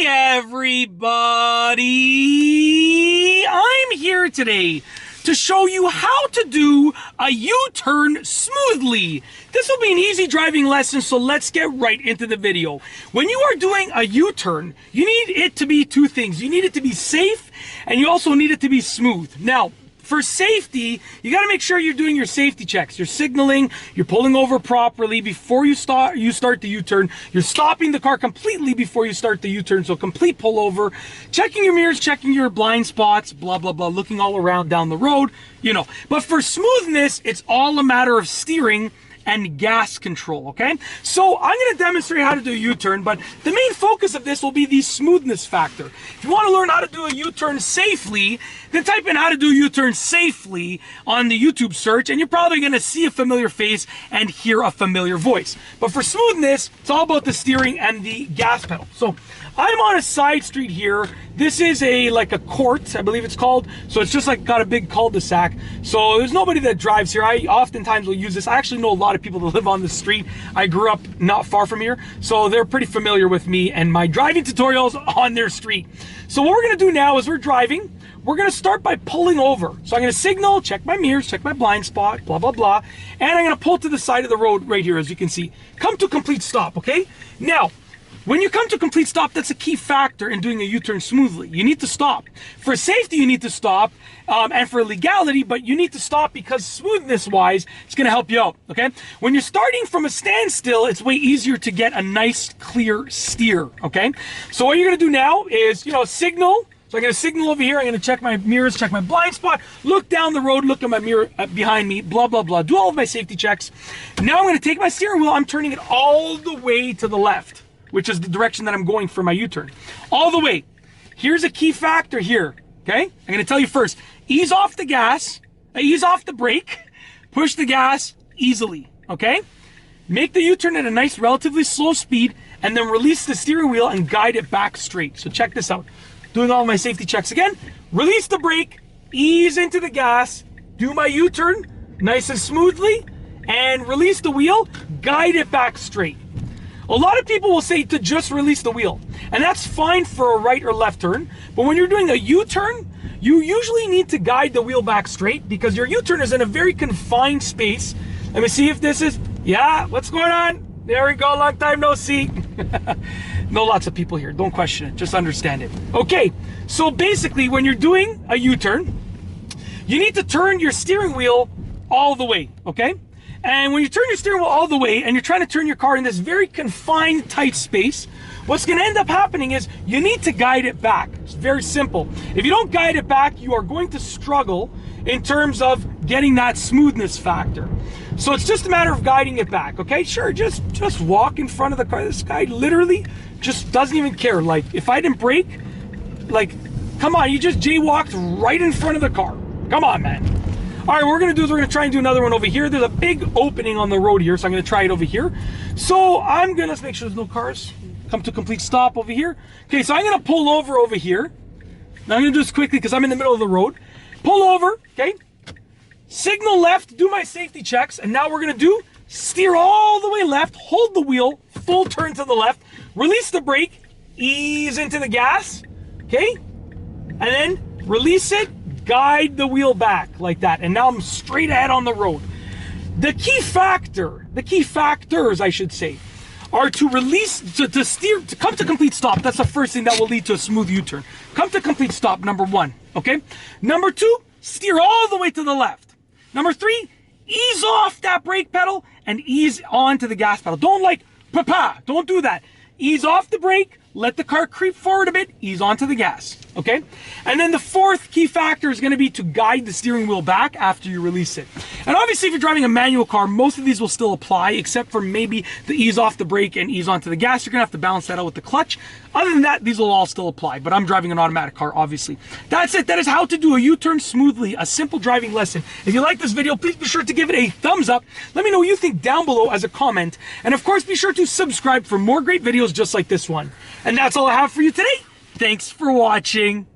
Hi everybody! I'm here today to show you how to do a U-turn smoothly. This will be an easy driving lesson, so let's get right into the video. When you are doing a U-turn, you need it to be two things. You need it to be safe, and you also need it to be smooth. Now, for safety, you got to make sure you're doing your safety checks. You're signaling, you're pulling over properly before you start the U-turn. You're stopping the car completely before you start the U-turn, so complete pullover. Checking your mirrors, checking your blind spots, blah, blah, blah, looking all around down the road, you know. But for smoothness, it's all a matter of steering and gas control, okay? So I'm going to demonstrate how to do a U-turn, but the main focus of this will be the smoothness factor. If you want to learn how to do a U-turn safely, then type in how to do a U-turn safely on the YouTube search, and you're probably going to see a familiar face and hear a familiar voice. But for smoothness, it's all about the steering and the gas pedal. So I'm on a side street here. This is like a court, I believe it's called. So it's just like got a big cul-de-sac. So there's nobody that drives here. I oftentimes will use this. I actually know a lot of people that live on the street. I grew up not far from here, so they're pretty familiar with me and my driving tutorials on their street. So what we're gonna do now is we're driving. We're gonna start by pulling over. So I'm gonna signal, check my mirrors, check my blind spot, blah, blah, blah. And I'm gonna pull to the side of the road right here, as you can see. Come to a complete stop, okay? Now, when you come to a complete stop, that's a key factor in doing a U-turn smoothly. You need to stop. For safety, you need to stop, and for legality, but you need to stop because smoothness-wise, it's going to help you out, okay? When you're starting from a standstill, it's way easier to get a nice, clear steer, okay? So what you're going to do now is, signal. So I'm going to signal over here. I'm going to check my mirrors, check my blind spot, look down the road, look at my mirror behind me, blah, blah, blah. Do all of my safety checks. Now I'm going to take my steering wheel. I'm turning it all the way to the left, which is the direction that I'm going for my U-turn. All the way. Here's a key factor here, okay? I'm gonna tell you first, ease off the gas, ease off the brake, push the gas easily, okay? Make the U-turn at a nice, relatively slow speed, and then release the steering wheel and guide it back straight. So check this out. Doing all my safety checks again. Release the brake, ease into the gas, do my U-turn nice and smoothly, and release the wheel, guide it back straight. A lot of people will say to just release the wheel, and that's fine for a right or left turn, but when you're doing a U-turn, you usually need to guide the wheel back straight because your U-turn is in a very confined space. Let me see if this is, yeah, what's going on? There we go, long time no see. No, lots of people here, don't question it, just understand it. Okay, so basically when you're doing a U-turn, you need to turn your steering wheel all the way, okay? And when you turn your steering wheel all the way and you're trying to turn your car in this very confined, tight space, what's going to end up happening is you need to guide it back. It's very simple. If you don't guide it back, you are going to struggle in terms of getting that smoothness factor. So it's just a matter of guiding it back, okay? Sure, just walk in front of the car. This guy literally just doesn't even care. Like, if I didn't brake, like, come on, you just jaywalked right in front of the car. Come on, man. All right, what we're gonna do is we're gonna try and do another one over here. There's a big opening on the road here, so I'm gonna try it over here. So let's make sure there's no cars. Come to a complete stop over here. Okay, so I'm gonna pull over here. Now I'm gonna do this quickly because I'm in the middle of the road. Pull over, okay? Signal left, do my safety checks, and now we're gonna steer all the way left, hold the wheel, full turn to the left, release the brake, ease into the gas, okay? And then release it, guide the wheel back like that, and now I'm straight ahead on the road. The key factors, I should say, are to release, to steer, to come to complete stop. That's the first thing that will lead to a smooth U-turn. Come to complete stop, number one, okay? Number two, steer all the way to the left. Number three, ease off that brake pedal and ease onto the gas pedal. Don't don't do that. Ease off the brake, let the car creep forward a bit, ease onto the gas, okay? And then the fourth key factor is gonna be to guide the steering wheel back after you release it. And obviously if you're driving a manual car, most of these will still apply, except for maybe the ease off the brake and ease onto the gas. You're gonna have to balance that out with the clutch. Other than that, these will all still apply, but I'm driving an automatic car, obviously. That's it, that is how to do a U-turn smoothly, a simple driving lesson. If you like this video, please be sure to give it a thumbs up. Let me know what you think down below as a comment. And of course, be sure to subscribe for more great videos just like this one. And that's all I have for you today. Thanks for watching.